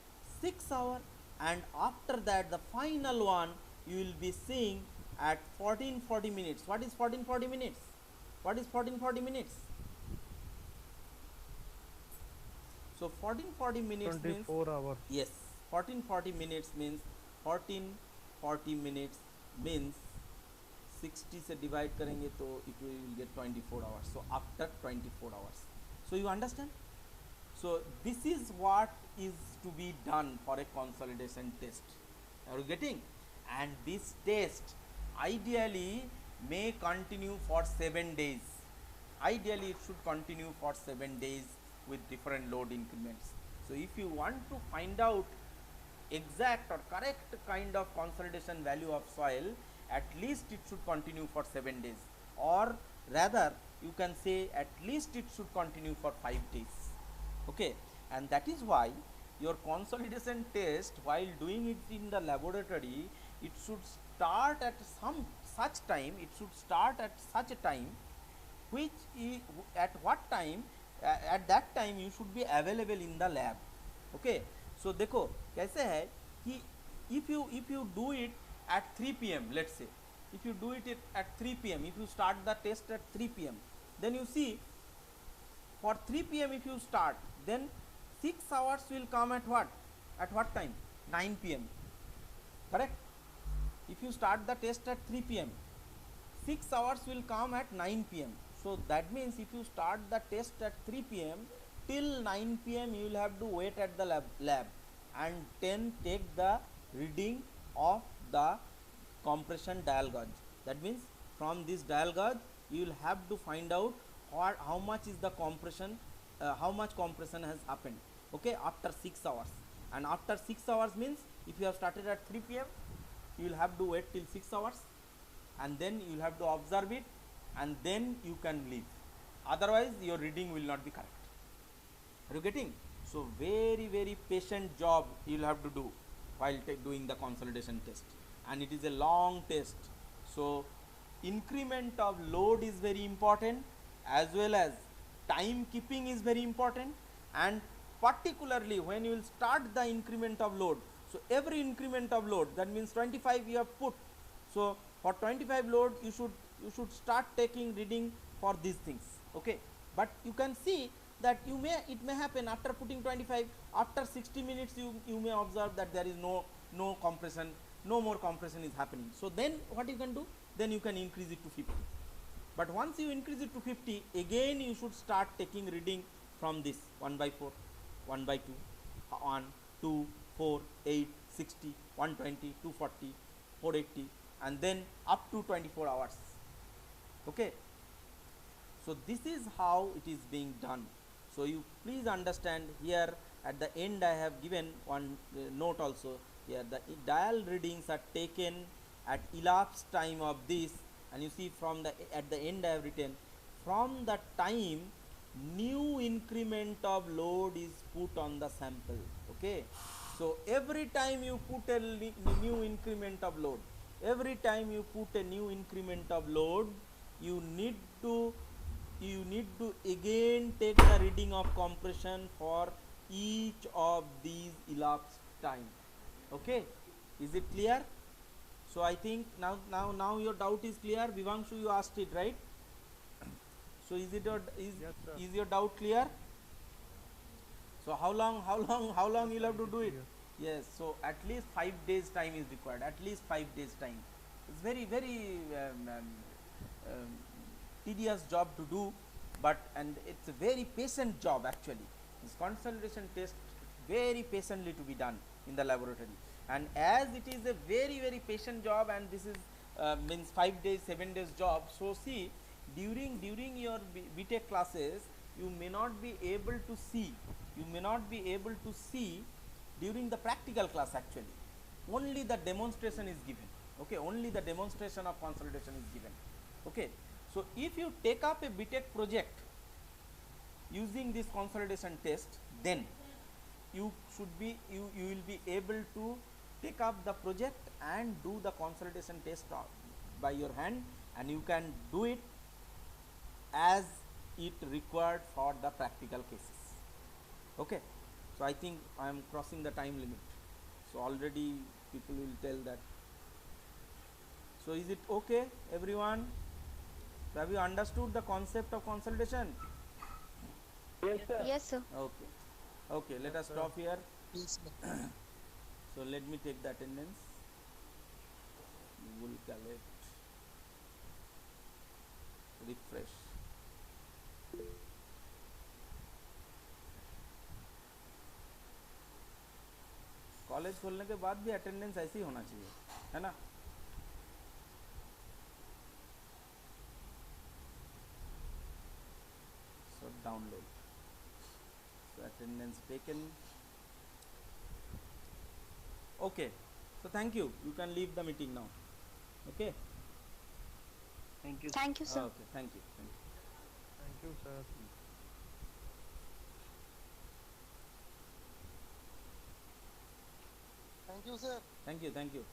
6 hours, and after that the final one you will be seeing at 1440 minutes. What is 1440 minutes? What is 1440 minutes? So 1440 minutes 24 means, hours. yes, 1440 minutes means 1440 minutes means 60 से divide करेंगे तो it will get 24 hours. So after 24 hours. So you understand? So this is what is to be done for a consolidation test. Are you getting? And this test ideally may continue for 7 days. Ideally it should continue for 7 days with different load increments. So if you want to find out exact or correct kind of consolidation value of soil, at least it should continue for 7 days, or rather you can say at least it should continue for 5 days. Okay, and that is why your consolidation test, while doing it in the laboratory, it should start at some such time, it should start at such a time which at what time, at that time you should be available in the lab. Okay, so देखो कैसे है कि if you do it at 3 p.m. let's say, if you do it at 3 p.m., if you start the test at 3 p.m., then you see for 3 p.m. if you start, then 6 hours will come at what time? 9 p.m. correct? If you start the test at 3 p.m., 6 hours will come at 9 p.m. So that means if you start the test at 3 p.m. till 9 p.m. you will have to wait at the lab and then take the reading of the compression dial gauge. That means from this dial gauge you will have to find out how much is the compression, how much compression has happened. Okay, after 6 hours, and after 6 hours means if you have started at 3 p.m. you will have to wait till 6 hours, and then you will have to observe it, and then you can leave. Otherwise your reading will not be correct. Are you getting? So very patient job you will have to do while doing the consolidation test, and it is a long test. So increment of load is very important, as well as time keeping is very important, and particularly when you will start the increment of load. So every increment of load, that means 25 you have put, so for 25 load you should start taking reading for these things. Okay, but you can see that it may happen after putting 25, after 60 minutes you may observe that there is no compression, no more compression is happening. So then what you can do, then you can increase it to 50. But once you increase it to 50, again you should start taking reading from this 1 by 4, 1 by 2, 1, 2, 4, 8, 60, 120, 240, 480, and then up to 24 hours. Okay, so this is how it is being done. So you please understand here, at the end I have given one note also here. The dial readings are taken at elapsed time of this, and you see from the at the end I have written, from the time new increment of load is put on the sample. Okay, so every time you put a new increment of load, every time you put a new increment of load, you need to again take the reading of compression for each of these elapsed time. Okay, is it clear? So I think now your doubt is clear. Vivangshu, you asked it, right? So is it your Yes, sir. is your doubt clear? So how long you'll have to It is do it? clear. Yes, so at least 5 days time is required, at least 5 days time. It's very um, tedious job to do, but and it's a very patient job actually. This consolidation test very patiently to be done in the laboratory, and as it is a very patient job, and this is means 5 days 7 days job. So see, during your BTech classes, you may not be able to see, you may not be able to see during the practical class actually. Only the demonstration is given. Okay, only the demonstration of consolidation is given. Okay, so if you take up a BTech project using this consolidation test, then you should be you will be able to take up the project and do the consolidation test by your hand, and you can do it as it required for the practical cases. Okay, so I think I am crossing the time limit, so already people will tell that. So is it okay, everyone? So have you understood the concept of consolidation? Yes, sir. Yes, sir. Okay, okay, let Yes, us sir. stop here. Yes, sir. So let me take the attendance. Google Calculate, refresh. College खोलने के बाद भी attendance ऐसे ही होना चाहिए, है ना? So download. So attendance taken. Okay. So thank you. You can leave the meeting now. Okay. Thank you. Thank you, sir. Okay. Thank you. Thank you. Thank you, sir. Thank you, sir. Thank you. Thank you.